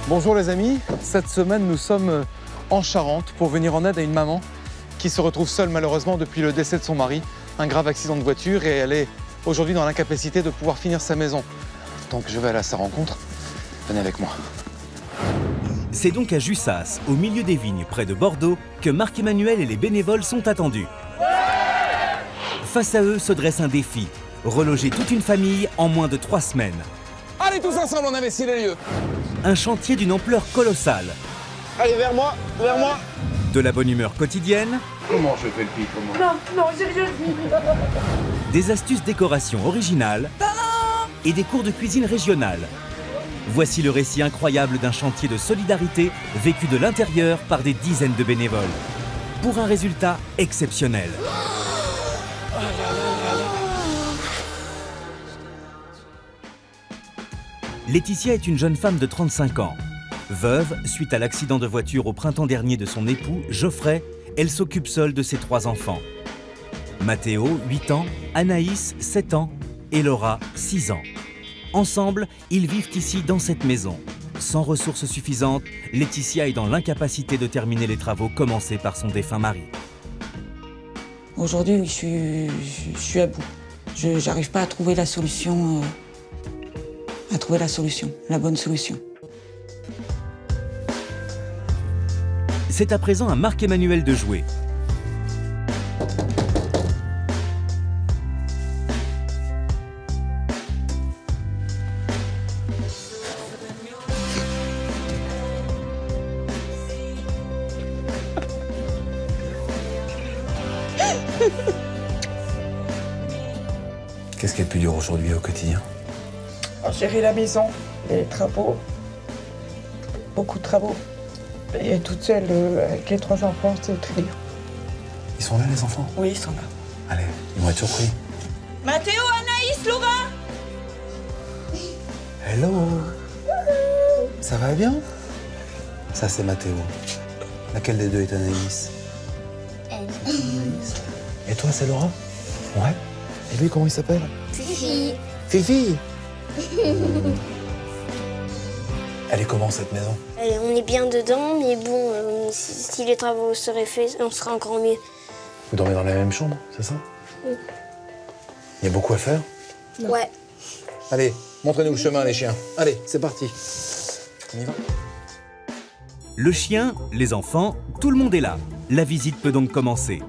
Bonjour les amis, cette semaine nous sommes en Charente pour venir en aide à une maman qui se retrouve seule malheureusement depuis le décès de son mari, un grave accident de voiture, et elle est aujourd'hui dans l'incapacité de pouvoir finir sa maison. Donc je vais aller à sa rencontre, venez avec moi. C'est donc à Jussas, au milieu des vignes près de Bordeaux, que Marc-Emmanuel et les bénévoles sont attendus. Face à eux se dresse un défi, reloger toute une famille en moins de 3 semaines. Allez tous ensemble, on investit les lieux. Un chantier d'une ampleur colossale. Allez vers moi, vers moi. De la bonne humeur quotidienne. Comment je fais le pic, comment? Non, j'ai rien dit. Des astuces décoration originales et des cours de cuisine régionale. Voici le récit incroyable d'un chantier de solidarité vécu de l'intérieur par des dizaines de bénévoles. Pour un résultat exceptionnel. Laetitia est une jeune femme de 35 ans. Veuve, suite à l'accident de voiture au printemps dernier de son époux, Geoffrey, elle s'occupe seule de ses 3 enfants. Mathéo, 8 ans, Anaïs, 7 ans et Laura, 6 ans. Ensemble, ils vivent ici dans cette maison. Sans ressources suffisantes, Laetitia est dans l'incapacité de terminer les travaux commencés par son défunt mari. Aujourd'hui, je suis à bout. Je n'arrive pas à trouver la solution, la bonne solution. C'est à présent à Marc-Emmanuel de jouer. Qu'est-ce qui est le plus dur aujourd'hui au quotidien? Gérer la maison, les travaux, beaucoup de travaux. Et toute seule, avec les 3 enfants, c'est très dur. Ils sont là, les enfants? Oui, ils sont là. Allez, ils vont être surpris. Mathéo, Anaïs, Laura! Hello! Ça va bien? Ça, c'est Mathéo. Laquelle des deux est Anaïs? Anaïs. Et toi, c'est Laura? Ouais. Et lui, comment il s'appelle? Fifi. Fifi! Elle est comment, cette maison? On est bien dedans, mais bon, si les travaux seraient faits, on serait encore mieux. Vous dormez dans la même chambre, c'est ça? Oui. Il y a beaucoup à faire? Non. Ouais. Allez, montrez-nous le chemin, les chiens. Allez, c'est parti. On y va? Le chien, les enfants, tout le monde est là. La visite peut donc commencer.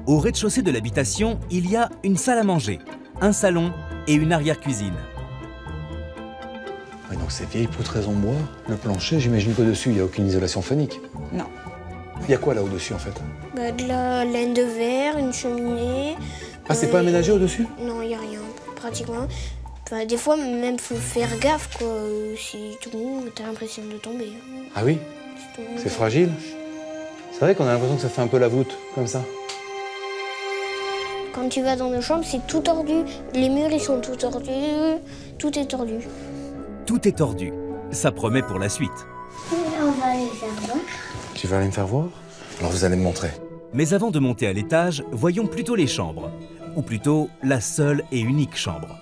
Au rez-de-chaussée de l'habitation, il y a une salle à manger, un salon et une arrière-cuisine. Ouais, donc ces vieilles poutres en bois, le plancher, j'imagine qu'au-dessus, il n'y a aucune isolation phonique. Non. Il y a quoi là au-dessus en fait? De la laine de verre, une cheminée. Ah, c'est pas aménagé au-dessus? Non, il n'y a rien, pratiquement. Enfin, des fois, même, faut faire gaffe, quoi. Si tout le monde, t'as l'impression de tomber. Ah oui? C'est fragile? C'est vrai qu'on a l'impression que ça fait un peu la voûte, comme ça. Quand tu vas dans nos chambres, c'est tout tordu. Les murs, ils sont tout tordus. Tout est tordu. Tout est tordu. Ça promet pour la suite. On va aller faire voir. Tu vas aller me faire voir? Alors vous allez me montrer. Mais avant de monter à l'étage, voyons plutôt les chambres. Ou plutôt, la seule et unique chambre.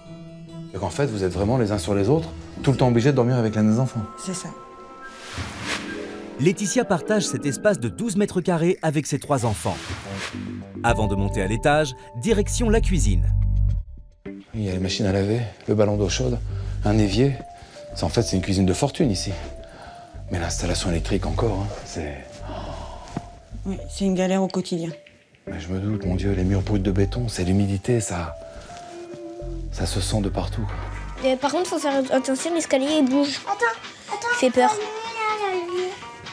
Donc en fait, vous êtes vraiment les uns sur les autres, tout le temps obligés de dormir avec l'un des enfants. C'est ça. Laetitia partage cet espace de 12 mètres carrés avec ses 3 enfants. Avant de monter à l'étage, direction la cuisine. Il y a les machines à laver, le ballon d'eau chaude, un évier. En fait, c'est une cuisine de fortune ici. Mais l'installation électrique encore, hein, c'est... Oui, c'est une galère au quotidien. Mais je me doute, mon Dieu, les murs bruts de béton, c'est l'humidité, ça se sent de partout. Et par contre, faut faire attention, l'escalier il bouge. Attends. Il fait peur.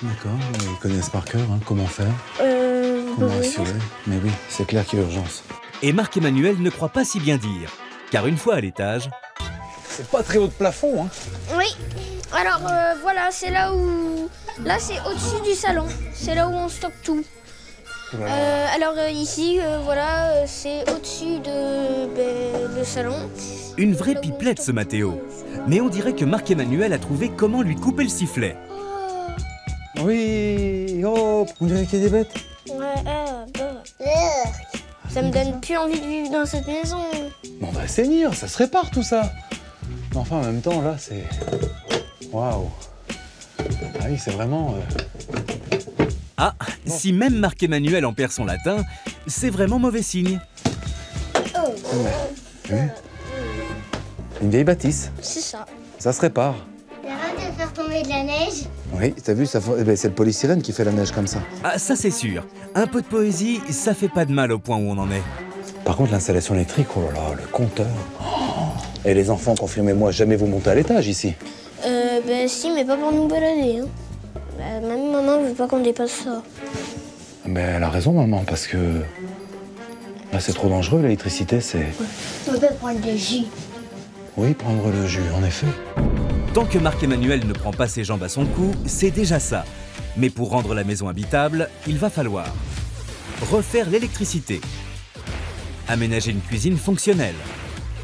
D'accord, ils connaissent par cœur, hein, comment faire, comment assurer. Mais oui, c'est clair qu'il y a urgence. Et Marc-Emmanuel ne croit pas si bien dire. Car une fois à l'étage... C'est pas très haut de plafond, hein. Oui. Alors voilà, c'est là où... Là, c'est au-dessus du salon. C'est là où on stocke tout. Alors ici, voilà, c'est au-dessus de le salon. Une vraie pipelette ce Mathéo. Mais on dirait que Marc-Emmanuel a trouvé comment lui couper le sifflet. Oui, oh, on dirait qu'il y a des bêtes. Ouais, ça me donne plus envie de vivre dans cette maison. Mais on va assainir, ça se répare tout ça. Mais enfin, en même temps, là, c'est... Waouh. oui, c'est vraiment... Ah, si même Marc-Emmanuel en perd son latin, c'est vraiment mauvais signe. Oui. Une vieille bâtisse. C'est ça. Ça se répare. T'arrêtes de faire tomber de la neige? Oui, t'as vu, ça... eh ben, c'est le polystyrène qui fait la neige comme ça. Ah, ça c'est sûr. Un peu de poésie, ça fait pas de mal au point où on en est. Par contre, l'installation électrique, oh là là, le compteur. Et les enfants, confirmez-moi, jamais vous montez à l'étage ici? Ben si, mais pas pour nous balader. Hein. Même maman veut pas qu'on dépasse ça. Mais elle a raison, maman, parce que... là, c'est trop dangereux, l'électricité, c'est... On peut prendre des jus. Oui, prendre le jus, en effet. Tant que Marc-Emmanuel ne prend pas ses jambes à son cou, c'est déjà ça. Mais pour rendre la maison habitable, il va falloir refaire l'électricité, aménager une cuisine fonctionnelle,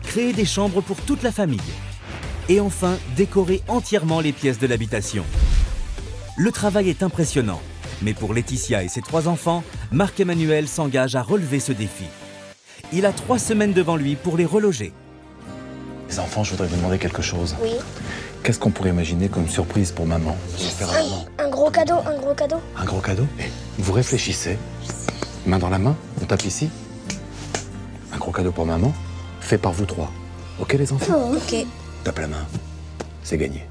créer des chambres pour toute la famille et enfin décorer entièrement les pièces de l'habitation. Le travail est impressionnant, mais pour Laetitia et ses 3 enfants, Marc-Emmanuel s'engage à relever ce défi. Il a 3 semaines devant lui pour les reloger. Les enfants, je voudrais vous demander quelque chose. Oui. Qu'est-ce qu'on pourrait imaginer comme surprise pour maman? Un gros cadeau, un gros cadeau. Un gros cadeau? Vous réfléchissez, main dans la main, on tape ici. Un gros cadeau pour maman, fait par vous 3. Ok les enfants? Ok. Tape la main, c'est gagné.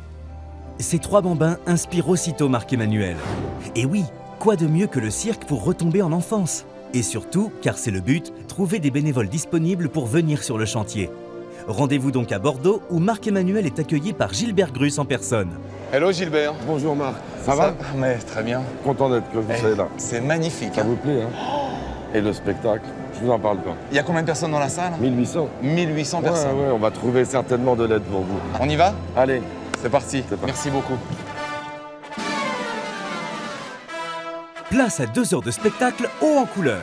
Ces 3 bambins inspirent aussitôt Marc-Emmanuel. Et oui, quoi de mieux que le cirque pour retomber en enfance? Et surtout, car c'est le but, trouver des bénévoles disponibles pour venir sur le chantier. Rendez-vous donc à Bordeaux où Marc-Emmanuel est accueilli par Gilbert Grus en personne. Hello Gilbert. Bonjour Marc, ça va? Mais très bien. Content d'être que vous soyez là. C'est magnifique. Ça vous plaît, hein? Et le spectacle, je vous en parle pas. Il y a combien de personnes dans la salle? 1800. 1800 personnes. Ouais, on va trouver certainement de l'aide pour vous. On y va? Allez. C'est parti. C'est parti. Merci beaucoup. Place à 2 heures de spectacle haut en couleur.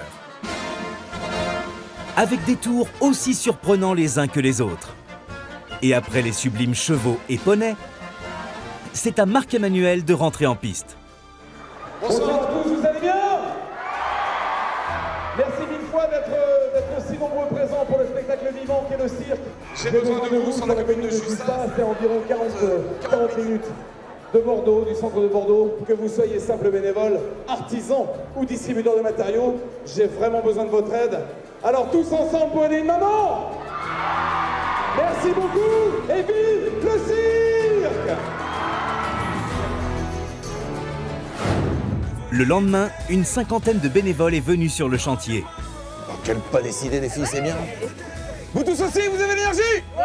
Avec des tours aussi surprenants les uns que les autres. Et après les sublimes chevaux et poneys, c'est à Marc-Emmanuel de rentrer en piste. Bonsoir à tous, vous allez bien? Merci mille fois d'être aussi nombreux présents pour le spectacle vivant qu'est le cirque. J'ai besoin de vous, on a une de juste ça. C'est environ 40 minutes de Bordeaux, du centre de Bordeaux. Que vous soyez simple bénévole, artisan ou distributeur de matériaux, j'ai vraiment besoin de votre aide. Alors tous ensemble pour aider une maman. Merci beaucoup et vive le cirque! Le lendemain, une 50aine de bénévoles est venue sur le chantier. Oh, quel pas décidé les filles, c'est bien. Vous tous aussi, vous avez l'énergie? Ouais!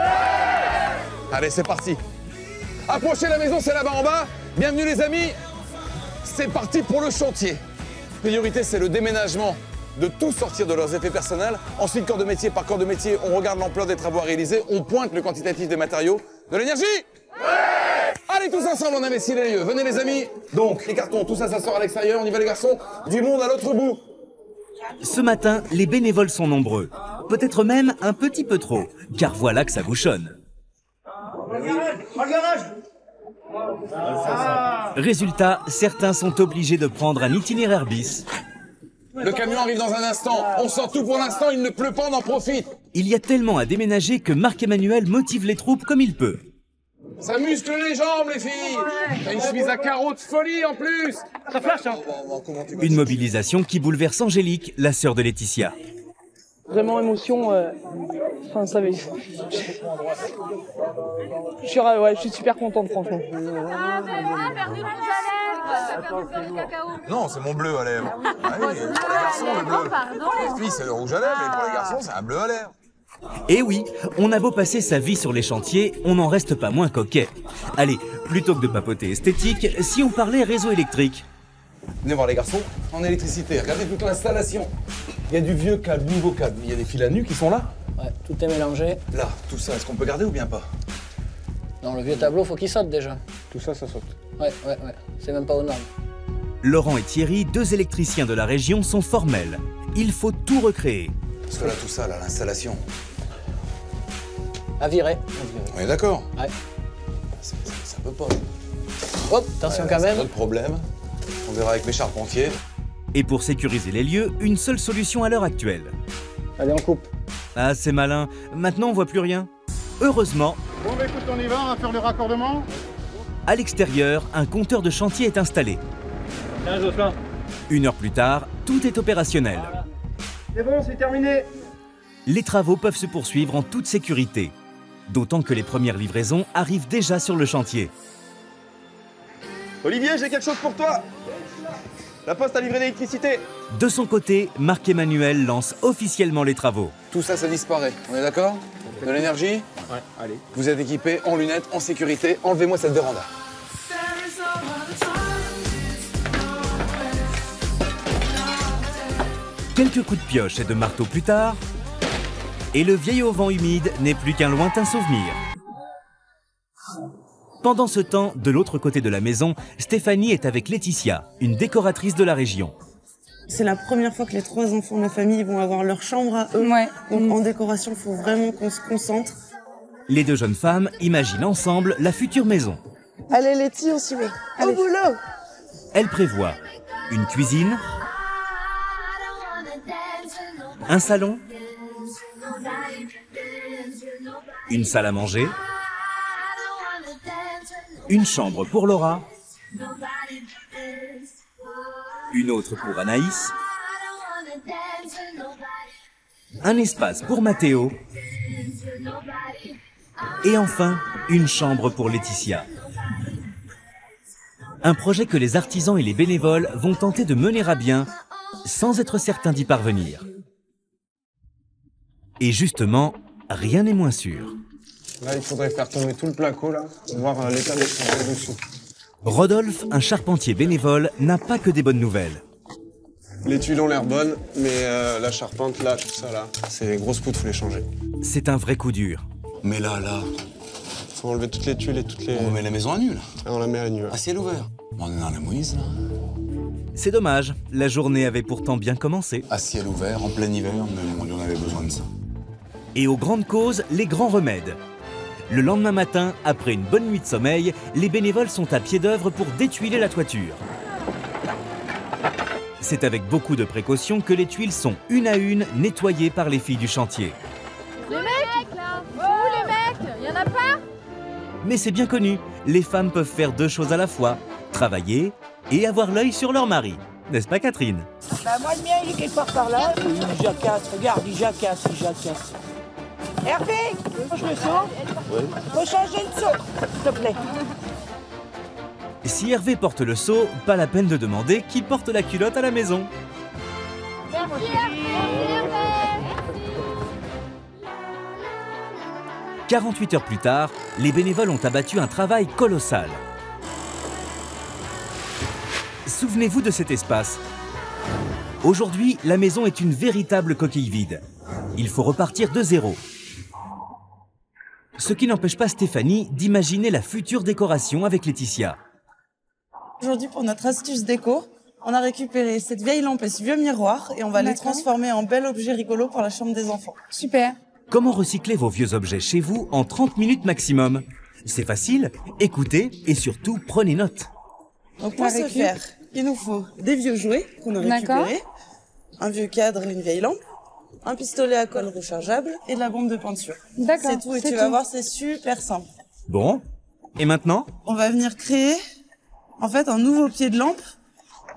Allez, c'est parti. Approchez la maison, c'est là-bas en bas. Bienvenue les amis. C'est parti pour le chantier. Priorité, c'est le déménagement. De tous sortir de leurs effets personnels. Ensuite, corps de métier par corps de métier, on regarde l'ampleur des travaux à réaliser, on pointe le quantitatif des matériaux. De l'énergie? Ouais! Allez, tous ensemble, on investit les lieux. Venez les amis. Donc, les cartons, tout ça, ça sort à l'extérieur. On y va les garçons. Du monde à l'autre bout. Ce matin, les bénévoles sont nombreux. Peut-être même un petit peu trop, car voilà que ça bouchonne. Résultat, certains sont obligés de prendre un itinéraire bis. Le camion arrive dans un instant. On sort tout pour l'instant, il ne pleut pas, on en profite. Il y a tellement à déménager que Marc-Emmanuel motive les troupes comme il peut. Ça muscle les jambes, les filles. T'as une chemise à carreaux de folie en plus. Ça flash, hein. Une mobilisation qui bouleverse Angélique, la sœur de Laetitia. Vraiment émotion. Enfin, ça va. Je suis super contente, franchement. Non, c'est mon bleu à lèvres. Ah oui, pour les garçons, le bleu. Les filles, c'est le rouge à lèvres, et pour les garçons, c'est un bleu à lèvres. Et oui, on a beau passer sa vie sur les chantiers, on n'en reste pas moins coquet. Allez, plutôt que de papoter esthétique, si on parlait réseau électrique. Venez voir les garçons, en électricité, regardez toute l'installation. Il y a du vieux câble, nouveau câble. Il y a des fils à nu qui sont là. Ouais, tout est mélangé. Là, tout ça, est-ce qu'on peut garder ou bien pas? Dans le vieux tableau, faut qu'il saute déjà. Tout ça, ça saute. Ouais. C'est même pas aux normes. Laurent et Thierry, 2 électriciens de la région, sont formels. Il faut tout recréer. Parce que là, tout ça, là, l'installation. À virer. On est d'accord? Ouais. Ça peut pas. Hop, attention quand même. C'est notre problème. On verra avec mes charpentiers. Et pour sécuriser les lieux, une seule solution à l'heure actuelle. Allez, on coupe. Ah, c'est malin. Maintenant, on voit plus rien. Heureusement, Bon, bah écoute, on y va, on va faire le raccordement. À l'extérieur, un compteur de chantier est installé. Tiens, Jocelyn. 1 heure plus tard, tout est opérationnel. Voilà. C'est bon, c'est terminé. Les travaux peuvent se poursuivre en toute sécurité. D'autant que les premières livraisons arrivent déjà sur le chantier. Olivier, j'ai quelque chose pour toi. La poste a livré l'électricité. De son côté, Marc-Emmanuel lance officiellement les travaux. Tout ça, ça disparaît. On est d'accord? De l'énergie? Ouais, allez. Vous êtes équipés en lunettes, en sécurité. Enlevez-moi cette véranda. Quelques coups de pioche et de marteau plus tard, et le vieil auvent humide n'est plus qu'un lointain souvenir. Pendant ce temps, de l'autre côté de la maison, Stéphanie est avec Laetitia, une décoratrice de la région. C'est la première fois que les 3 enfants de la famille vont avoir leur chambre à eux. Ouais. Donc en décoration, il faut vraiment qu'on se concentre. Les 2 jeunes femmes imaginent ensemble la future maison. Allez Letty, on s'y met. Au boulot! Elle prévoit une cuisine, un salon, une salle à manger, une chambre pour Laura, une autre pour Anaïs, un espace pour Mathéo et enfin une chambre pour Laetitia. Un projet que les artisans et les bénévoles vont tenter de mener à bien sans être certains d'y parvenir. Et justement, rien n'est moins sûr. Là, il faudrait faire tomber tout le placo, là, pour voir l'état des travaux dessous. Rodolphe, un charpentier bénévole, n'a pas que des bonnes nouvelles. Les tuiles ont l'air bonnes, mais la charpente, là, tout ça, là, c'est les grosses poutres, faut les changer. C'est un vrai coup dur. Mais là... Faut enlever toutes les tuiles et toutes les... On met la maison à nu, là. Ah, on la met à nu, ouais. À ciel ouvert. On est dans la Moïse, là. C'est dommage, la journée avait pourtant bien commencé. À ciel ouvert, en plein hiver, mais on avait besoin de ça. Et aux grandes causes, les grands remèdes. Le lendemain matin, après une bonne nuit de sommeil, les bénévoles sont à pied d'œuvre pour détuiler la toiture. C'est avec beaucoup de précautions que les tuiles sont une à une nettoyées par les filles du chantier. Les mecs là, où les mecs? Y'en a pas? Mais c'est bien connu, les femmes peuvent faire 2 choses à la fois, travailler et avoir l'œil sur leur mari. N'est-ce pas Catherine? Bah moi le mien il est quelque part par là. Il jacasse, regarde, il jacasse. Hervé, change le seau. Oui. Faut changer le seau, s'il te plaît. Si Hervé porte le seau, pas la peine de demander qui porte la culotte à la maison. Merci Hervé. 48 heures plus tard, les bénévoles ont abattu un travail colossal. Souvenez-vous de cet espace. Aujourd'hui, la maison est une véritable coquille vide. Il faut repartir de zéro. Ce qui n'empêche pas Stéphanie d'imaginer la future décoration avec Laetitia. Aujourd'hui, pour notre astuce déco, on a récupéré cette vieille lampe et ce vieux miroir et on va les transformer en bel objet rigolo pour la chambre des enfants. Super. Comment recycler vos vieux objets chez vous en 30 minutes maximum? C'est facile, écoutez et surtout prenez note. Donc pour ce faire, il nous faut des vieux jouets qu'on a récupérés, un vieux cadre et une vieille lampe, un pistolet à colle rechargeable et de la bombe de peinture. D'accord. C'est tout et tu vas voir, c'est super simple. Bon, et maintenant? On va venir créer en fait un nouveau pied de lampe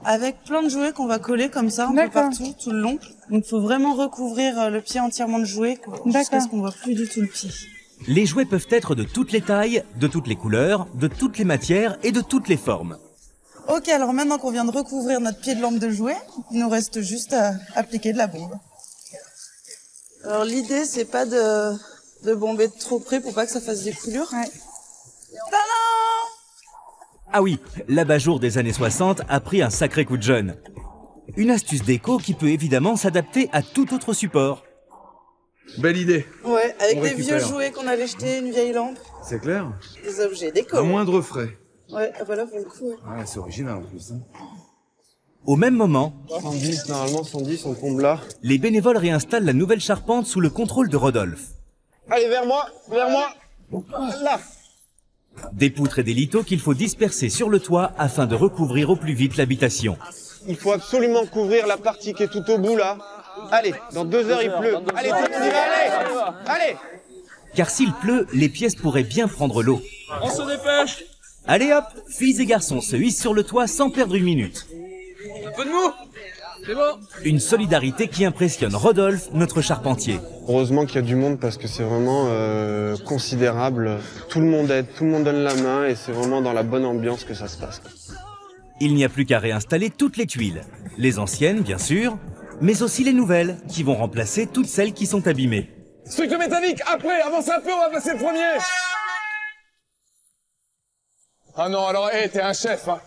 avec plein de jouets qu'on va coller comme ça un peu partout, tout le long. Donc il faut vraiment recouvrir le pied entièrement de jouets jusqu'à ce qu'on voit plus du tout le pied. Les jouets peuvent être de toutes les tailles, de toutes les couleurs, de toutes les matières et de toutes les formes. Ok, alors maintenant qu'on vient de recouvrir notre pied de lampe de jouets, il nous reste juste à appliquer de la bombe. Alors l'idée, c'est pas de bomber de trop près pour pas que ça fasse des coulures. Ouais. Ah oui, l'abat-jour des années 60 a pris un sacré coup de jeune. Une astuce déco qui peut évidemment s'adapter à tout autre support. Belle idée. Ouais, avec des vieux jouets qu'on allait jeter, une vieille lampe. C'est clair. Des objets déco. À moindre frais. Ouais, voilà pour le coup. Ouais, c'est original en plus. Hein. Au même moment, 110, normalement 110, on tombe là. Les bénévoles réinstallent la nouvelle charpente sous le contrôle de Rodolphe. Allez, vers moi. Là. Des poutres et des lithos qu'il faut disperser sur le toit afin de recouvrir au plus vite l'habitation. Il faut absolument couvrir la partie qui est tout au bout là. Allez, dans 2 heures il pleut. Allez, tout le monde y va, allez. Car s'il pleut, les pièces pourraient bien prendre l'eau. On se dépêche. Allez hop, filles et garçons se hissent sur le toit sans perdre une minute. Un peu de mou. C'est bon. Une solidarité qui impressionne Rodolphe, notre charpentier. Heureusement qu'il y a du monde parce que c'est vraiment considérable. Tout le monde aide, tout le monde donne la main et c'est vraiment dans la bonne ambiance que ça se passe. Il n'y a plus qu'à réinstaller toutes les tuiles. Les anciennes, bien sûr, mais aussi les nouvelles, qui vont remplacer toutes celles qui sont abîmées. Structure métallique, après, avance un peu, on va passer le premier. Ah non, alors, hé, t'es un chef, hein.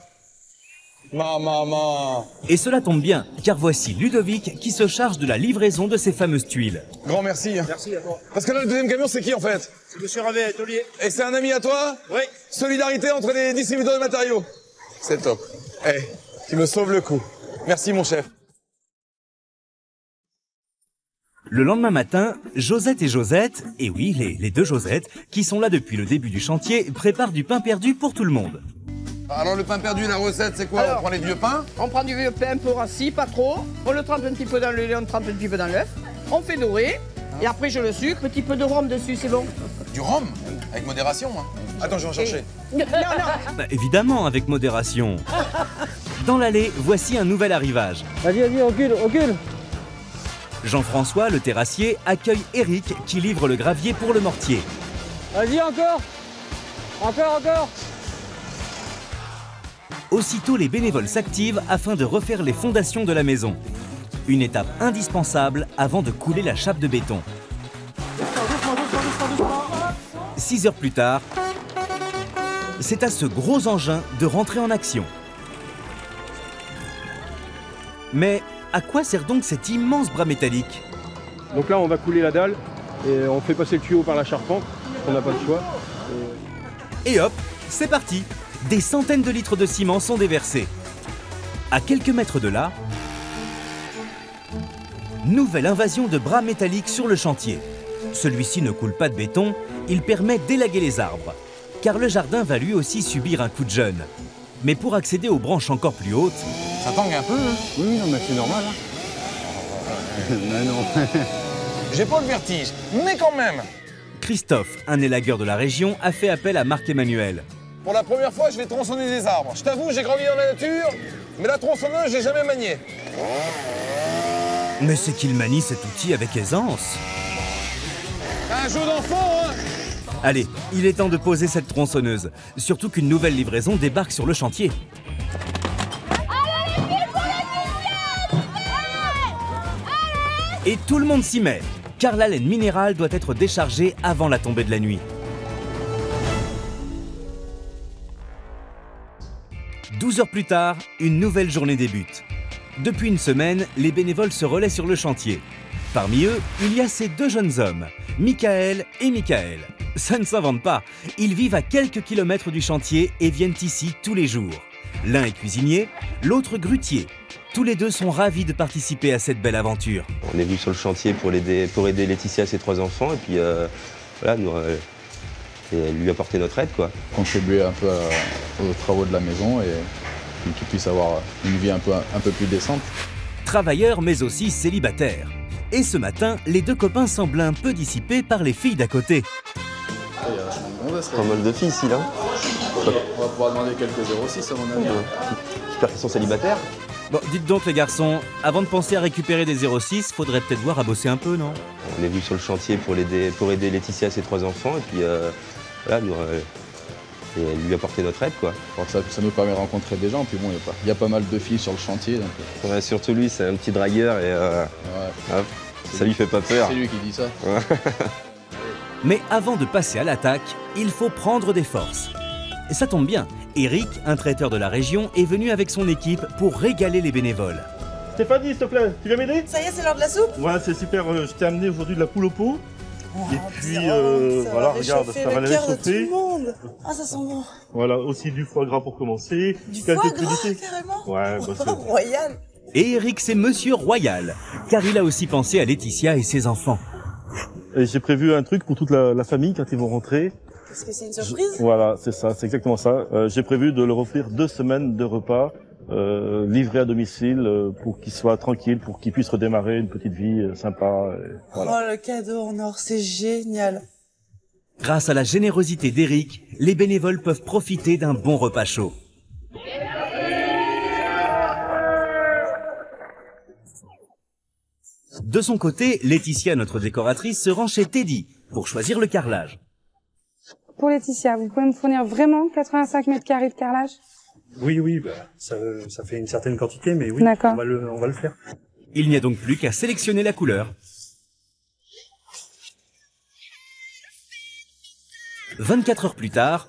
Maman. Et cela tombe bien, car voici Ludovic qui se charge de la livraison de ces fameuses tuiles. Grand merci. Merci à toi. Parce que là, le deuxième camion, c'est qui, en fait? C'est Monsieur Ravet, taulier. Et c'est un ami à toi? Oui. Solidarité entre les distributeurs de matériaux. C'est top. Eh, tu me sauves le coup. Merci, mon chef. Le lendemain matin, Josette et Josette, et oui, les deux Josettes, qui sont là depuis le début du chantier, préparent du pain perdu pour tout le monde. Alors le pain perdu, la recette, c'est quoi? On prend les vieux pains? On prend du vieux pain un peu rassis, pas trop. On le trempe un petit peu dans le lait, on le trempe un petit peu dans l'œuf. On fait dorer. Et après, je le sucre, petit peu de rhum dessus, c'est bon. Du rhum? Avec modération, hein. Attends, je vais en chercher. Non. Bah, évidemment, avec modération. Dans l'allée, voici un nouvel arrivage. Vas-y, recule. Jean-François, le terrassier, accueille Eric qui livre le gravier pour le mortier. Vas-y, encore. Aussitôt, les bénévoles s'activent afin de refaire les fondations de la maison. Une étape indispensable avant de couler la chape de béton. 6 heures plus tard, c'est à ce gros engin de rentrer en action. Mais à quoi sert donc cet immense bras métallique? Donc là, on va couler la dalle et on fait passer le tuyau par la charpente. On n'a pas le choix. Et hop, c'est parti! Des centaines de litres de ciment sont déversés. À quelques mètres de là, nouvelle invasion de bras métalliques sur le chantier. Celui-ci ne coule pas de béton, il permet d'élaguer les arbres. Car le jardin va lui aussi subir un coup de jeûne. Mais pour accéder aux branches encore plus hautes... Ça tangue un peu, hein? Oui, non, mais c'est normal. Hein. Non. J'ai pas le vertige, mais quand même. Christophe, un élagueur de la région, a fait appel à Marc-Emmanuel. Pour la première fois, je vais tronçonner des arbres. Je t'avoue, j'ai grandi dans la nature, mais la tronçonneuse, j'ai jamais manié. Mais c'est qu'il manie cet outil avec aisance. Un jeu d'enfant, hein? Allez, il est temps de poser cette tronçonneuse. Surtout qu'une nouvelle livraison débarque sur le chantier. Et tout le monde s'y met, car la laine minérale doit être déchargée avant la tombée de la nuit. 12 heures plus tard, une nouvelle journée débute. Depuis une semaine, les bénévoles se relaient sur le chantier. Parmi eux, il y a ces deux jeunes hommes, Michael et Michael. Ça ne s'invente pas, ils vivent à quelques kilomètres du chantier et viennent ici tous les jours. L'un est cuisinier, l'autre grutier. Tous les deux sont ravis de participer à cette belle aventure. On est venu sur le chantier pour aider Laetitia et ses 3 enfants et puis voilà, et lui apporter notre aide, quoi. Contribuer un peu aux travaux de la maison et qu'il puisse avoir une vie un peu plus décente. Travailleurs mais aussi célibataires. Et ce matin, les deux copains semblent un peu dissipés par les filles d'à côté. Pas mal de filles ici, là. On va pouvoir demander quelques 06 à mon avis. J'espère qu'ils sont célibataires. Bon, dites donc les garçons, avant de penser à récupérer des 06, faudrait peut-être voir à bosser un peu, non? On est venu sur le chantier pour aider Laetitia et ses 3 enfants et puis voilà, et lui apporter notre aide, quoi. Ça nous permet de rencontrer des gens, puis bon, il y a pas mal de filles sur le chantier. Donc... Ouais, surtout lui, c'est un petit dragueur et hop, ça lui fait pas peur. C'est lui qui dit ça. Ouais. Mais avant de passer à l'attaque, il faut prendre des forces. Et ça tombe bien, Eric, un traiteur de la région, est venu avec son équipe pour régaler les bénévoles. Stéphanie, s'il te plaît, tu viens m'aider? Ça y est, c'est l'heure de la soupe? Ouais, c'est super, je t'ai amené aujourd'hui de la poule au pot. Oh, et puis, ça voilà, va regarde, réchauffer ça va le les cœur de tout réchauffer. le monde. Ah, ça sent bon. Voilà, aussi du foie gras pour commencer. Du quelques foie gras, crudités. carrément? Ouais, bah c'est... Royal. Et Eric, c'est Monsieur Royal, car il a aussi pensé à Laetitia et ses enfants. Et j'ai prévu un truc pour toute la famille quand ils vont rentrer. Est-ce que c'est une surprise? Voilà, c'est ça, c'est exactement ça. J'ai prévu de leur offrir 2 semaines de repas livrés à domicile pour qu'ils soient tranquilles, pour qu'ils puissent redémarrer une petite vie sympa. Voilà. Oh, le cadeau en or, c'est génial. Grâce à la générosité d'Éric, les bénévoles peuvent profiter d'un bon repas chaud. De son côté, Laetitia, notre décoratrice, se rend chez Teddy pour choisir le carrelage. Pour Laetitia, vous pouvez me fournir vraiment 85 mètres carrés de carrelage? Oui, ça fait une certaine quantité, mais oui, D'accord. on va le faire. Il n'y a donc plus qu'à sélectionner la couleur. 24 heures plus tard,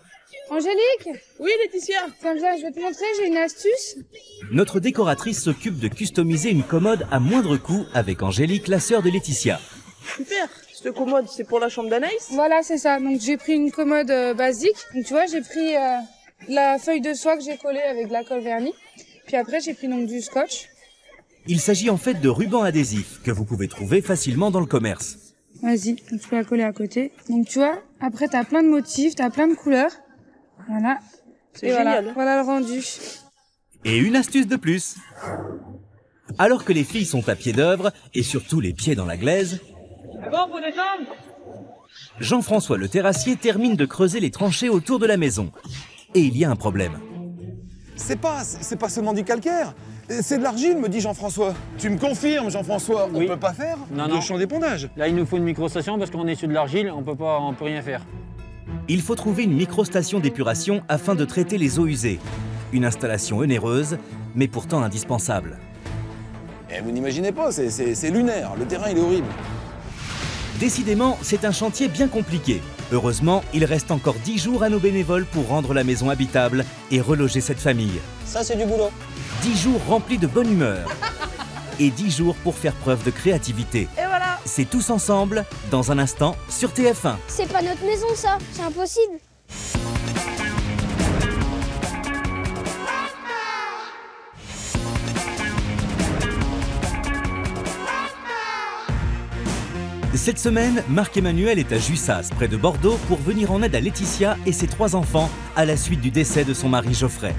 Angélique? Oui, Laetitia. Comme ça, je vais te montrer, j'ai une astuce. notre décoratrice s'occupe de customiser une commode à moindre coût avec Angélique, la sœur de Laetitia. Super. Cette commode, c'est pour la chambre d'Anaïs? Voilà, c'est ça. Donc j'ai pris une commode basique. Donc tu vois, j'ai pris la feuille de soie que j'ai collée avec de la colle vernis. Puis après, j'ai pris donc du scotch. Il s'agit en fait de rubans adhésifs que vous pouvez trouver facilement dans le commerce. Vas-y, donc tu peux la coller à côté. Donc tu vois, après t'as plein de motifs, t'as plein de couleurs. Voilà. C'est Et génial. Voilà le rendu. Et une astuce de plus. Alors que les filles sont à pied d'œuvre et surtout les pieds dans la glaise, Bon, vous descendre? Jean-François le terrassier termine de creuser les tranchées autour de la maison. Et il y a un problème. C'est pas seulement du calcaire, c'est de l'argile, me dit Jean-François. Tu me confirmes, Jean-François, on peut pas faire de champ d'épandage. Là, il nous faut une microstation parce qu'on est sur de l'argile, on peut rien faire. Il faut trouver une microstation d'épuration afin de traiter les eaux usées. Une installation onéreuse, mais pourtant indispensable. Et vous n'imaginez pas, c'est lunaire, le terrain il est horrible. Décidément, c'est un chantier bien compliqué. Heureusement, il reste encore 10 jours à nos bénévoles pour rendre la maison habitable et reloger cette famille. Ça, c'est du boulot. 10 jours remplis de bonne humeur. Et 10 jours pour faire preuve de créativité. Et voilà. C'est tous ensemble, dans un instant, sur TF1. C'est pas notre maison, ça. C'est impossible. Cette semaine, Marc-Emmanuel est à Jussas, près de Bordeaux, pour venir en aide à Laetitia et ses 3 enfants à la suite du décès de son mari Geoffrey.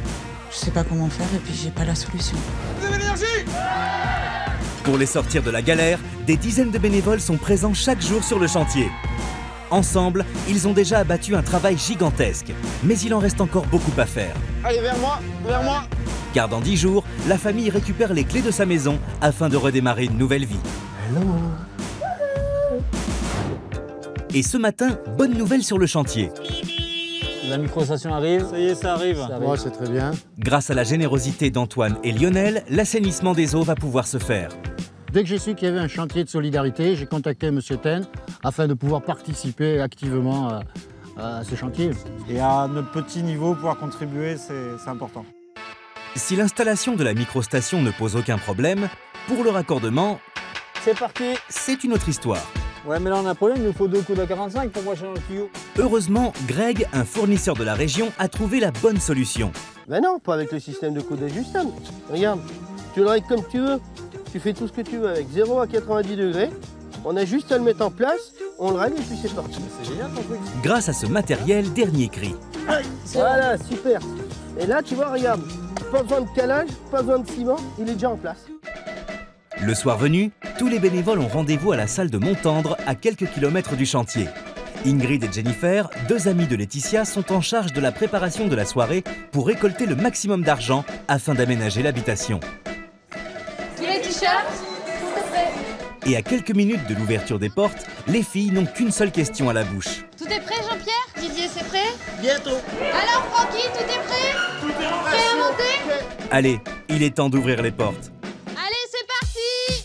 Je sais pas comment faire et puis j'ai pas la solution. Vous avez l'énergie? Pour les sortir de la galère, des dizaines de bénévoles sont présents chaque jour sur le chantier. Ensemble, ils ont déjà abattu un travail gigantesque, mais il en reste encore beaucoup à faire. Allez, vers moi, vers moi. Car dans 10 jours, la famille récupère les clés de sa maison afin de redémarrer une nouvelle vie. Hello. Et ce matin, bonne nouvelle sur le chantier. La microstation arrive. Ça y est, ça arrive. Ouais, c'est très bien. Grâce à la générosité d'Antoine et Lionel, l'assainissement des eaux va pouvoir se faire. Dès que j'ai su qu'il y avait un chantier de solidarité, j'ai contacté M. Ten afin de pouvoir participer activement à ce chantier. Et à notre petit niveau, pouvoir contribuer, c'est important. Si l'installation de la microstation ne pose aucun problème, pour le raccordement, C'est parti. c'est une autre histoire. Ouais, mais là, on a un problème, il nous faut 2 coups de 45 pour moi changer le tuyau. Heureusement, Greg, un fournisseur de la région, a trouvé la bonne solution. Ben non, pas avec le système de coup d'ajustement. Regarde, tu le règles comme tu veux. Tu fais tout ce que tu veux avec 0 à 90 degrés. On a juste à le mettre en place, on le règle et puis c'est parti. C'est génial ton truc. Grâce à ce matériel, dernier cri. Voilà, super. Et là, tu vois, regarde, pas besoin de calage, pas besoin de ciment, il est déjà en place. Le soir venu, tous les bénévoles ont rendez-vous à la salle de Montendre, à quelques kilomètres du chantier. Ingrid et Jennifer, 2 amies de Laetitia, sont en charge de la préparation de la soirée pour récolter le maximum d'argent afin d'aménager l'habitation. Tous les t-shirts, tout est prêt. Et à quelques minutes de l'ouverture des portes, les filles n'ont qu'une seule question à la bouche. Tout est prêt, Jean-Pierre? Didier, c'est prêt? Bientôt. Alors, Francky, tout est prêt? Tout est en Prêt à monter? Allez, il est temps d'ouvrir les portes. Allez, c'est parti!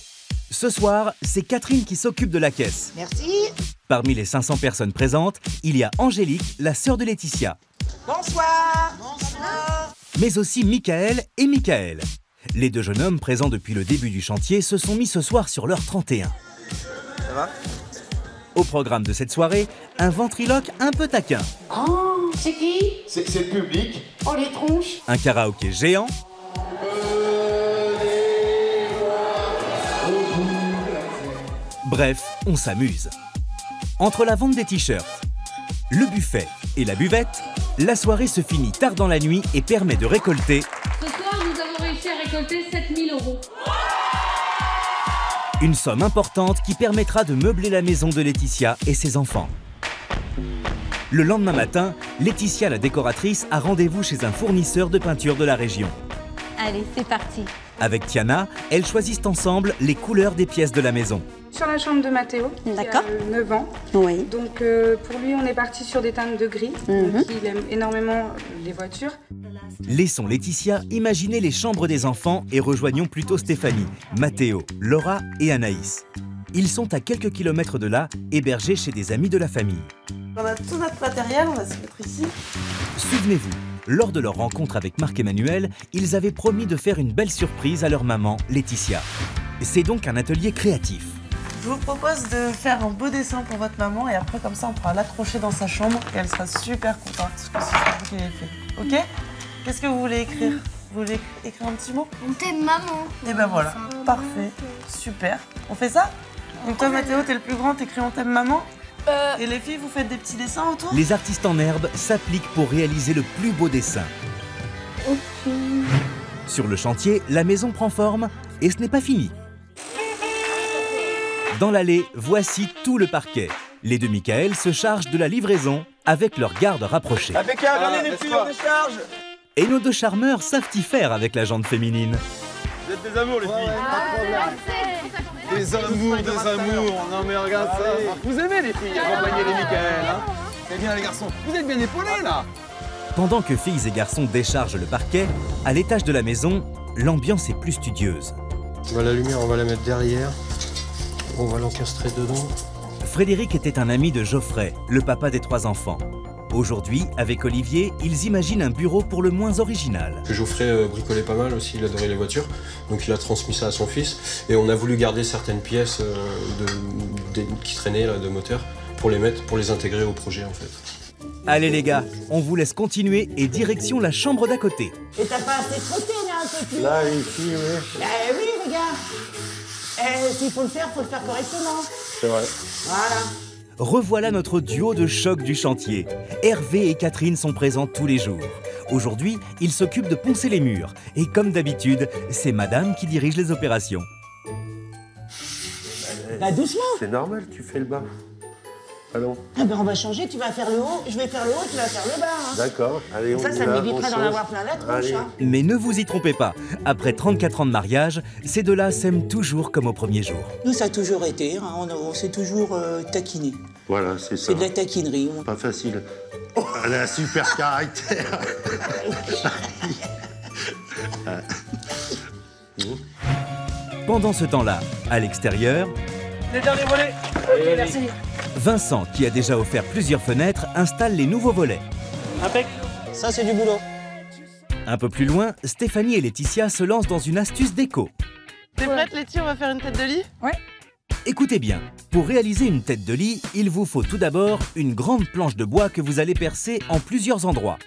Ce soir, c'est Catherine qui s'occupe de la caisse. Merci. Parmi les 500 personnes présentes, il y a Angélique, la sœur de Laetitia. Bonsoir. Bonsoir. Mais aussi Michael et Michael. Les 2 jeunes hommes présents depuis le début du chantier se sont mis ce soir sur l'heure 31. Ça va? Au programme de cette soirée, un ventriloque un peu taquin. Oh, c'est qui? C'est le public. Oh, les tronches. Un karaoké géant. Bref, on s'amuse. Entre la vente des t-shirts, le buffet et la buvette, la soirée se finit tard dans la nuit et permet de récolter... Ce soir, nous avons réussi à récolter 7 000 €. Une somme importante qui permettra de meubler la maison de Laetitia et ses enfants. Le lendemain matin, Laetitia, la décoratrice, a rendez-vous chez un fournisseur de peinture de la région. Allez, c'est parti. Avec Tiana, elles choisissent ensemble les couleurs des pièces de la maison. Sur la chambre de Mathéo, qui a 9 ans. Oui. Donc pour lui, on est parti sur des teintes de gris. Donc, il aime énormément les voitures. Laissons Laetitia imaginer les chambres des enfants et rejoignons plutôt Stéphanie, Mathéo, Laura et Anaïs. Ils sont à quelques kilomètres de là, hébergés chez des amis de la famille. On a tout notre matériel, on va se mettre ici. Souvenez-vous, lors de leur rencontre avec Marc-Emmanuel, ils avaient promis de faire une belle surprise à leur maman, Laetitia. C'est donc un atelier créatif. Je vous propose de faire un beau dessin pour votre maman et après comme ça on pourra l'accrocher dans sa chambre et elle sera super contente parce que c'est vous qui l'avez fait. Ok? Qu'est-ce que vous voulez écrire? Vous voulez écrire un petit mot? On t'aime maman. Et ben voilà, parfait, super. On fait ça? Donc toi Mathéo, t'es le plus grand, t'écris on t'aime maman? Et les filles, vous faites des petits dessins autour? Les artistes en herbe s'appliquent pour réaliser le plus beau dessin. Ok. Sur le chantier, la maison prend forme et ce n'est pas fini. Dans l'allée, voici tout le parquet. Les deux Michael se chargent de la livraison avec leurs gardes rapprochés. Impeccable, allez les filles, on décharge. Et nos deux charmeurs savent y faire avec la jante féminine. Vous êtes des amours les filles. Des amours, non mais regarde ça. Vous aimez les filles, accompagner les Michael, hein? C'est bien les garçons, vous êtes bien épaulés là. Pendant que filles et garçons déchargent le parquet, à l'étage de la maison, l'ambiance est plus studieuse. La lumière, on va la mettre derrière. On va l'encastrer dedans. Frédéric était un ami de Geoffrey, le papa des 3 enfants. Aujourd'hui, avec Olivier, ils imaginent un bureau pour le moins original. Geoffrey bricolait pas mal aussi, il adorait les voitures, donc il a transmis ça à son fils. Et on a voulu garder certaines pièces qui traînaient là, de moteur pour les mettre, pour les intégrer au projet en fait. Allez les gars, on vous laisse continuer et direction la chambre d'à côté. Et t'as pas assez trotté là un peu plus? Là, ici, oui. Oui, regarde. S'il faut le faire correctement. C'est vrai. Voilà. Revoilà notre duo de choc du chantier. Hervé et Catherine sont présents tous les jours. Aujourd'hui, ils s'occupent de poncer les murs. Et comme d'habitude, c'est madame qui dirige les opérations. Bah doucement. C'est normal, tu fais le bas. Allons. Ah ben on va changer, tu vas faire le haut, je vais faire le haut, tu vas faire le bas. Hein. D'accord, allez, on y va. Ça m'évitera d'en avoir plein la tronche. Hein. Mais ne vous y trompez pas, après 34 ans de mariage, ces deux-là s'aiment toujours comme au premier jour. Nous, ça a toujours été, hein, on s'est toujours taquiné. Voilà, c'est ça. C'est de la taquinerie. Pas facile. Elle a un super caractère. Pendant ce temps-là, à l'extérieur, Les derniers volets. Ok, merci. Vincent, qui a déjà offert plusieurs fenêtres, installe les nouveaux volets. Impec. Ça c'est du boulot. Un peu plus loin, Stéphanie et Laetitia se lancent dans une astuce déco. T'es prête Letty, on va faire une tête de lit? Ouais. Écoutez bien, pour réaliser une tête de lit, il vous faut tout d'abord une grande planche de bois que vous allez percer en plusieurs endroits.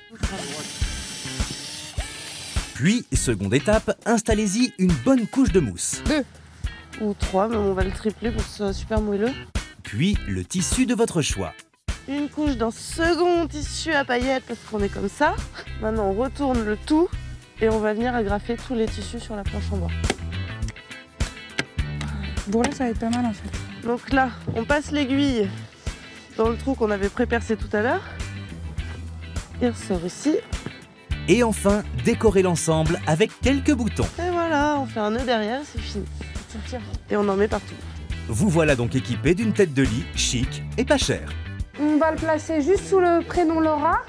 Puis, seconde étape, installez-y une bonne couche de mousse. 2 ou 3, mais on va le tripler pour que ce soit super moelleux. Puis, le tissu de votre choix. Une couche d'un second tissu à paillettes parce qu'on est comme ça. Maintenant, on retourne le tout et on va venir agrafer tous les tissus sur la planche en bois. Bon là, ça va être pas mal en fait. Donc là, on passe l'aiguille dans le trou qu'on avait pré-percé tout à l'heure. Il ressort ici. Et enfin, décorez l'ensemble avec quelques boutons. Et voilà, on fait un nœud derrière, c'est fini. Et on en met partout. Vous voilà donc équipé d'une tête de lit chic et pas chère. On va le placer juste sous le prénom Laura.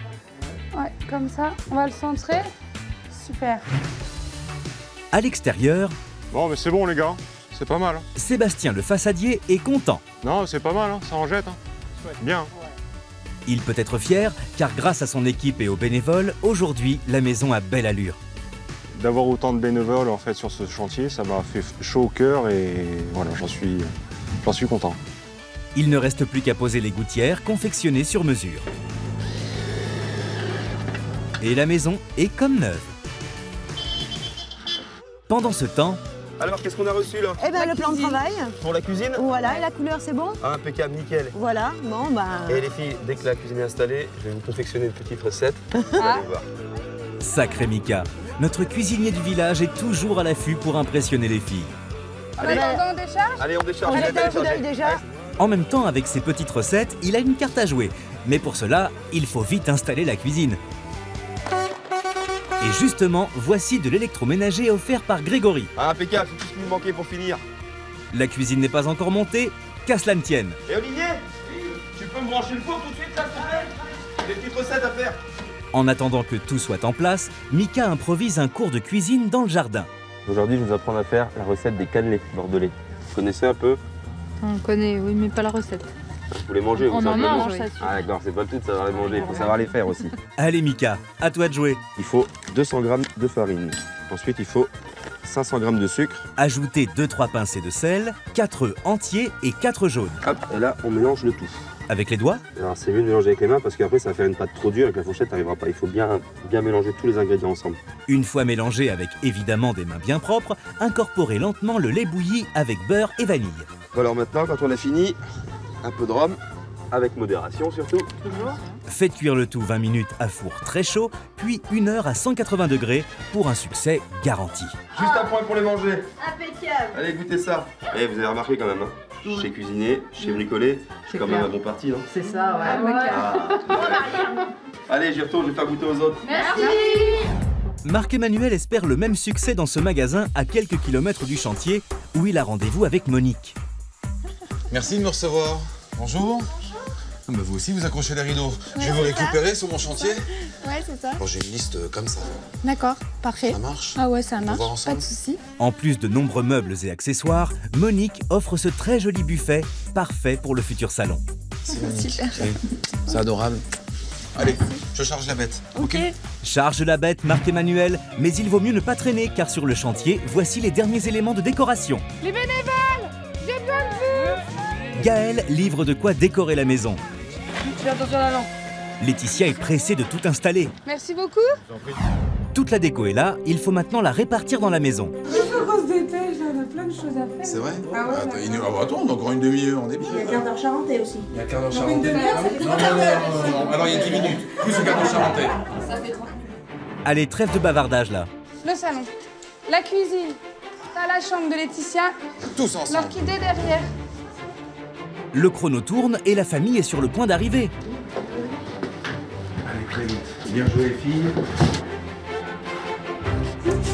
Ouais, comme ça. On va le centrer. Super. À l'extérieur, Bon, mais c'est bon les gars, c'est pas mal. Hein. Sébastien le façadier est content. Non, c'est pas mal, hein. Ça en jette. Hein. Bien. Il peut être fier car grâce à son équipe et aux bénévoles, aujourd'hui, la maison a belle allure. D'avoir autant de bénévoles en fait sur ce chantier, ça m'a fait chaud au cœur et voilà, j'en suis content. Il ne reste plus qu'à poser les gouttières confectionnées sur mesure. Et la maison est comme neuve. Pendant ce temps, Alors, qu'est-ce qu'on a reçu là? Eh ben le plan de travail. Pour la cuisine? Voilà, et la couleur c'est bon? Ah, impeccable, nickel. Voilà, bon bah... Et les filles, dès que la cuisine est installée, je vais vous confectionner une petite recette. Vous allez voir. sacré Mika, notre cuisinier du village est toujours à l'affût pour impressionner les filles. Allez, on décharge? Allez, on décharge. On a un coup d'œil déjà. En même temps, avec ses petites recettes, il a une carte à jouer. Mais pour cela, il faut vite installer la cuisine. Et justement, voici de l'électroménager offert par Grégory. Ah, impeccable, c'est tout ce qui nous manquait pour finir. La cuisine n'est pas encore montée, qu'à cela ne tienne. Et Olivier, tu peux me brancher le four tout de suite là, s'il te plaît? Des petites recettes à faire. En attendant que tout soit en place, Mika improvise un cours de cuisine dans le jardin. Aujourd'hui, je vais vous apprendre à faire la recette des cannelés bordelais. Vous connaissez un peu? On connaît, oui, mais pas la recette. Vous les mangez, vous On en simplement. mange, ça. Ah d'accord, c'est pas tout de savoir les manger, il faut savoir les faire aussi. Allez Mika, à toi de jouer. Il faut 200 g de farine. Ensuite, il faut 500 g de sucre. Ajoutez 2-3 pincées de sel, 4 œufs entiers et 4 jaunes. Hop, et là, on mélange le tout. Avec les doigts? Alors c'est mieux de mélanger avec les mains parce qu'après ça va faire une pâte trop dure et que la fourchette n'arrivera pas. Il faut bien mélanger tous les ingrédients ensemble. Une fois mélangé avec évidemment des mains bien propres, incorporez lentement le lait bouilli avec beurre et vanille. Alors maintenant, quand on a fini, un peu de rhum, avec modération surtout. Faites cuire le tout 20 minutes à four très chaud, puis 1 heure à 180 degrés pour un succès garanti. Juste un point pour les manger. Impeccable. Allez, goûtez ça. Et vous avez remarqué quand même, hein, je sais cuisiner, je sais bricoler, je suis quand même un bon parti, non? C'est ça, ouais. Allez, j'y retourne, je vais faire goûter aux autres. Merci. Marc-Emmanuel espère le même succès dans ce magasin à quelques kilomètres du chantier où il a rendez-vous avec Monique. Merci de me recevoir. Bonjour. Ah, bah vous aussi, vous accrochez les rideaux. Je vais vous récupérer sur mon chantier. Ouais, c'est ça. Bon, j'ai une liste comme ça. D'accord, parfait. Ça marche? Ah ouais, ça marche, voir pas ensemble de soucis. En plus de nombreux meubles et accessoires, Monique offre ce très joli buffet, parfait pour le futur salon. C'est magnifique. Super. Oui, c'est adorable. Allez, je charge la bête. Ok. Charge la bête, Marc-Emmanuel, mais il vaut mieux ne pas traîner car sur le chantier, voici les derniers éléments de décoration. Les bénévoles, j'ai besoin de vous. Gaël livre de quoi décorer la maison. Fais attention à la lampe. Laetitia est pressée de tout installer. Merci beaucoup. Toute la déco est là, il faut maintenant la répartir dans la maison. Il faut qu'on se dépêche, là, on a plein de choses à faire. C'est vrai? Ah ouais. Attends, on a encore une demi-heure, on est bien. Il y a quart d'heure charentais aussi. Il y a quart d'heure Donc une demi-heure, ça fait 3 quarts d'heure. Alors il y a 10 minutes, plus le quart d'heure charentais. Ça fait 3. Allez, trêve de bavardage là. Le salon, la cuisine, t'as la chambre de Laetitia, Tous ensemble. l'orchidée derrière. Le chrono tourne et la famille est sur le point d'arriver. Allez, très vite. Bien joué les filles.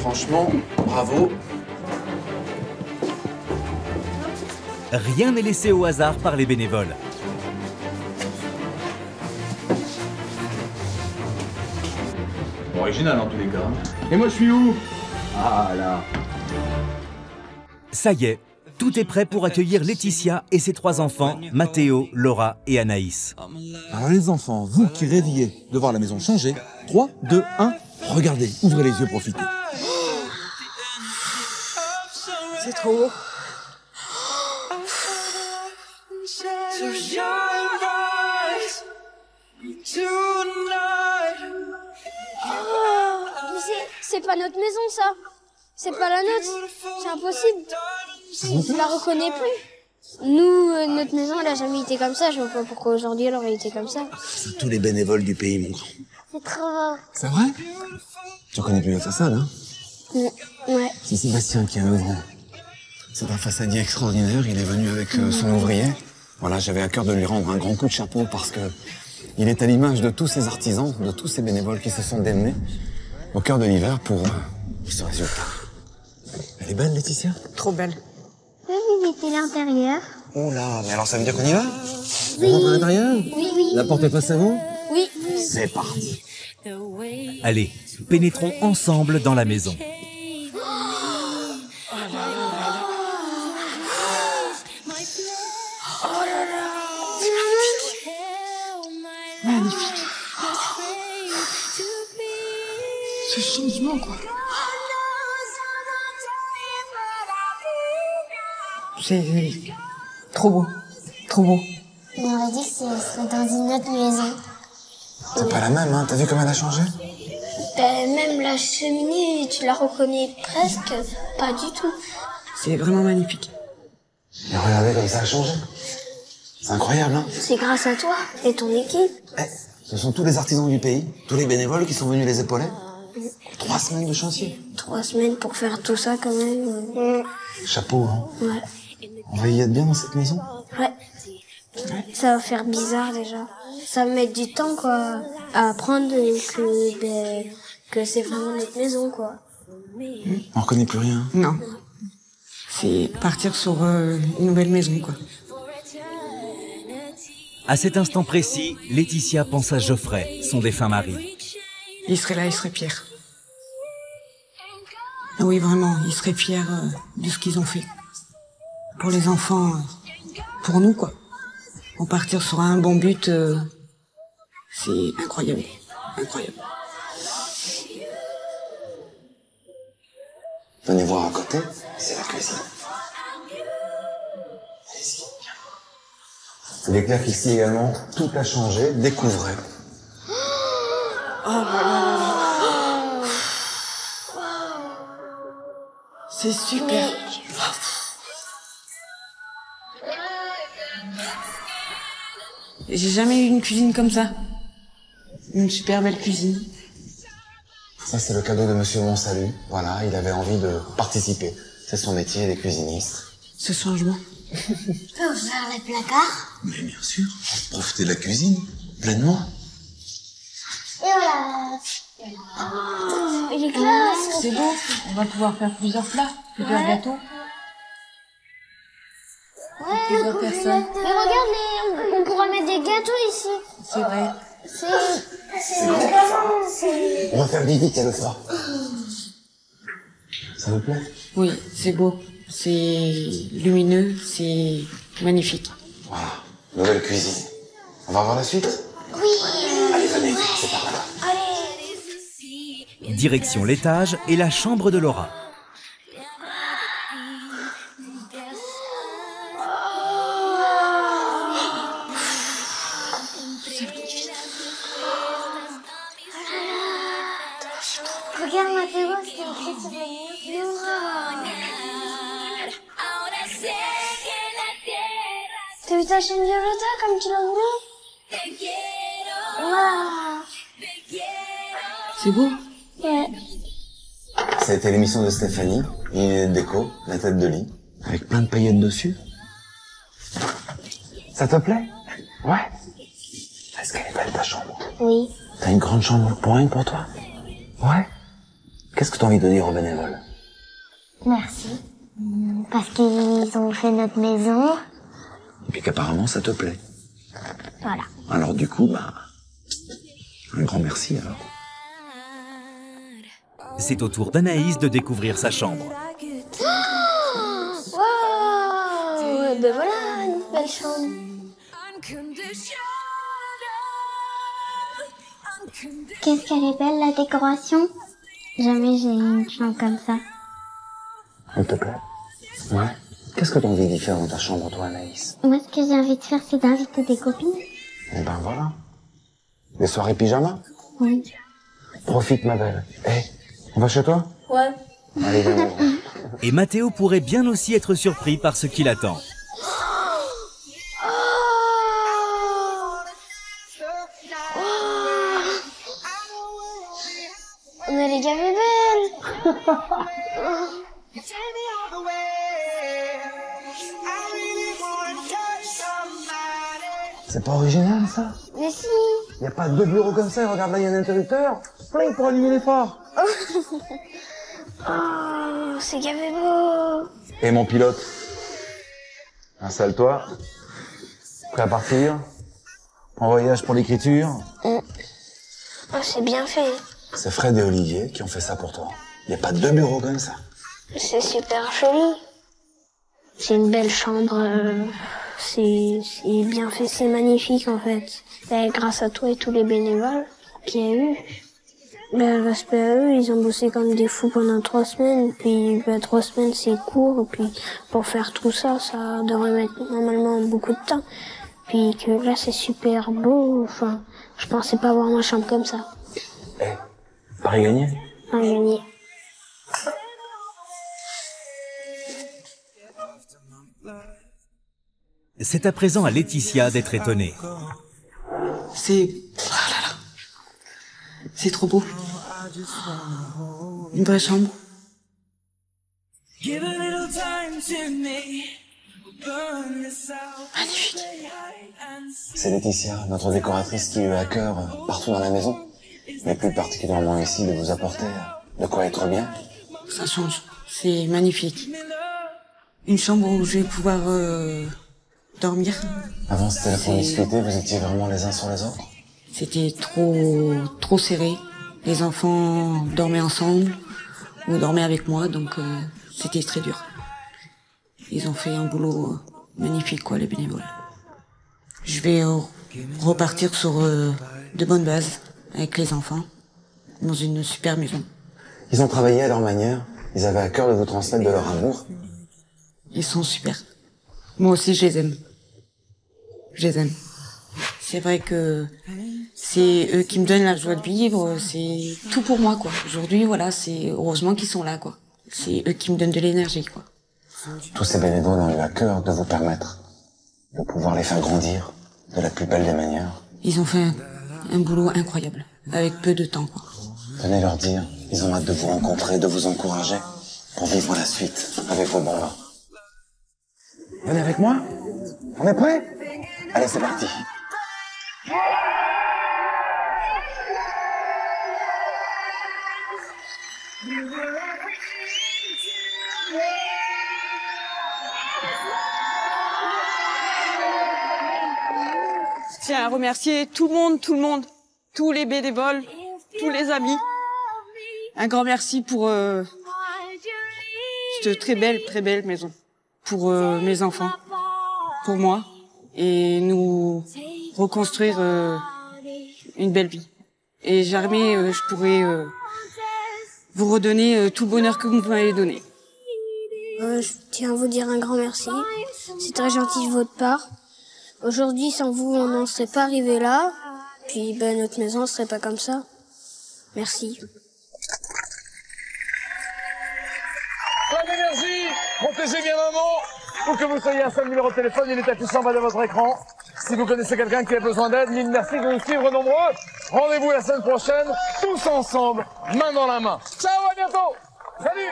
Franchement, bravo. Rien n'est laissé au hasard par les bénévoles. Original en tous les cas. Et moi je suis où? Ah là. Ça y est, tout est prêt pour accueillir Laetitia et ses 3 enfants, Mathéo, Laura et Anaïs. Alors les enfants, vous qui rêviez de voir la maison changer, 3, 2, 1, regardez, ouvrez les yeux, profitez. C'est trop beau. C'est pas notre maison, ça. C'est pas la nôtre. C'est impossible. Je la reconnais plus. Nous, notre maison, elle a jamais été comme ça. Je vois pas pourquoi aujourd'hui elle aurait été comme ça. C'est tous les bénévoles du pays, mon grand. C'est trop beau. C'est vrai? Tu reconnais plus la façade, hein? Ouais. C'est Sébastien qui a œuvré. C'est un façadier extraordinaire, il est venu avec son ouvrier. Voilà, j'avais à cœur de lui rendre un grand coup de chapeau parce que il est à l'image de tous ces artisans, de tous ces bénévoles qui se sont démenés au cœur de l'hiver pour ce résultat. Elle est belle, Laetitia? Trop belle. Je vais visiter l'intérieur. Oh là, mais alors ça veut dire qu'on y va? Oui. On rentre à l'intérieur? Oui. La porte est passée à vous? Oui. C'est parti. Allez, pénétrons ensemble dans la maison. Magnifique. Ce changement, quoi. C'est trop beau, trop beau. On aurait dit que ce serait dans une autre maison. C'est pas la même, hein? T'as vu comme elle a changé? Même la cheminée, tu la reconnais presque pas du tout. C'est vraiment magnifique. Et regardez comme ça a changé. C'est incroyable, hein? C'est grâce à toi et ton équipe. Ce sont tous les artisans du pays, tous les bénévoles qui sont venus les épauler. 3 semaines de chantier. 3 semaines pour faire tout ça quand même. Chapeau, hein? Ouais. On va y être bien dans cette maison? Ouais. Ça va faire bizarre déjà. ça me met du temps, quoi, à apprendre que c'est vraiment notre maison, quoi. On reconnaît plus rien. Non. C'est partir sur une nouvelle maison, quoi. À cet instant précis, Laetitia pense à Geoffrey, son défunt mari. Il serait là, il serait fier. Ah oui, vraiment, il serait fier de ce qu'ils ont fait. Pour les enfants, pour nous, quoi. En partir sur un bon but, c'est incroyable. Incroyable. Venez voir à côté, c'est la cuisine. Allez-y, viens. Vous voulez clair qu'ici également, tout a changé, découvrez. Oh là là là là. C'est super. J'ai jamais eu une cuisine comme ça. Une super belle cuisine. Ça, c'est le cadeau de Monsieur Monsalut. Voilà, il avait envie de participer. C'est son métier, les cuisinistes. Ce changement. Tu peux ouvrir les placards? Mais bien sûr, profitez de la cuisine, pleinement. Et voilà. Oh, il est classe. C'est beau. On va pouvoir faire plusieurs plats, plusieurs gâteaux. Ouais, Plusieurs personnes. mais regarde, on pourra mettre des gâteaux ici. C'est vrai. On va faire vite, elle le fera. Ça vous plaît? Oui, c'est beau. C'est lumineux, c'est magnifique. Voilà, nouvelle cuisine. On va voir la suite? Oui. Allez, venez, c'est par là. Allez. Direction l'étage et la chambre de Laura. Regarde Mathéo, c'est écrit sur le mur. T'as vu ta chaîne Violetta comme tu l'as voulu? Waouh. C'est beau. Ouais. Ça a été l'émission de Stéphanie, une idée de déco, la tête de lit, avec plein de paillettes dessus. Ça te plaît? Ouais. Est-ce qu'elle est belle ta chambre? Oui. T'as une grande chambre pour rien que pour toi? Ouais. Qu'est-ce que t'as envie de dire aux bénévoles? Merci. Parce qu'ils ont fait notre maison. Et puis qu'apparemment ça te plaît. Voilà. Alors du coup, un grand merci alors. C'est au tour d'Anaïs de découvrir sa chambre. Wow. Ben voilà, une belle chambre. Qu'est-ce qu'elle est belle la décoration. Jamais j'ai eu une chambre comme ça. Elle te plaît? Ouais. Qu'est-ce que t'as envie d'y faire dans ta chambre, toi, Anaïs? Moi, ce que j'ai envie de faire, c'est d'inviter des copines. Eh ben voilà. Des soirées pyjama? Oui. Profite, ma belle. On va chez toi? Ouais. Allez, viens. Et Mathéo pourrait bien aussi être surpris par ce qui l'attend. Mais elle est gamme belle. C'est pas original, ça? Mais si. Y a pas deux bureaux comme ça, regarde là, y a un interrupteur. Plein pour allumer les phares. Oh, c'est gavé beau. Et mon pilote? Installe-toi. Prêt à partir? En voyage pour l'écriture? Oh, c'est bien fait. C'est Fred et Olivier qui ont fait ça pour toi. Y a pas deux bureaux comme ça. C'est super joli. C'est une belle chambre. C'est bien fait, c'est magnifique en fait. Et grâce à toi et tous les bénévoles qu'il y a eu. Respect à eux, ils ont bossé comme des fous pendant 3 semaines. Puis 3 semaines c'est court. Et puis pour faire tout ça, ça devrait mettre normalement beaucoup de temps. Puis que là c'est super beau. Enfin, je pensais pas avoir ma chambre comme ça. Paris gagné? Paris gagné. C'est à présent à Laetitia d'être étonnée. C'est... Ah là là. C'est trop beau. Une vraie chambre. Magnifique. C'est Laetitia, notre décoratrice, qui a à cœur, partout dans la maison, mais plus particulièrement ici, de vous apporter de quoi être bien. Ça change. C'est magnifique. Une chambre où je vais pouvoir dormir. Avant, c'était la promiscuité, vous étiez vraiment les uns sur les autres? C'était trop serré. Les enfants dormaient ensemble ou dormaient avec moi, donc c'était très dur. Ils ont fait un boulot magnifique, quoi, les bénévoles. Je vais repartir sur de bonnes bases avec les enfants, dans une super maison. Ils ont travaillé à leur manière, ils avaient à cœur de vous transmettre de leur amour. Ils sont super. Moi aussi, je les aime. Je les aime. C'est vrai que c'est eux qui me donnent la joie de vivre, c'est tout pour moi, quoi. Aujourd'hui, voilà, c'est heureusement qu'ils sont là, quoi. C'est eux qui me donnent de l'énergie, quoi. Tous ces bénévoles ont eu à cœur de vous permettre de pouvoir les faire grandir de la plus belle des manières. Ils ont fait un boulot incroyable, avec peu de temps, quoi. Venez leur dire, ils ont hâte de vous rencontrer, de vous encourager pour vivre la suite avec vos bambins. Venez avec moi. On est prêts? Allez, c'est parti. Je tiens à remercier tout le monde, tous les bénévoles, tous les amis. Un grand merci pour cette très belle maison. Pour mes enfants, pour moi, et nous reconstruire une belle vie. Et jamais je pourrais vous redonner tout le bonheur que vous m'avez donné. Je tiens à vous dire un grand merci. C'est très gentil de votre part. Aujourd'hui, sans vous, on n'en serait pas arrivé là. Puis notre maison ne serait pas comme ça. Merci. Plein d'énergie, protégez bien maman. Où que vous soyez, un seul numéro de téléphone, il est affiché en bas de votre écran. Si vous connaissez quelqu'un qui a besoin d'aide, mille merci de nous suivre nombreux. Rendez-vous la semaine prochaine, tous ensemble, main dans la main. Ciao, à bientôt. Salut.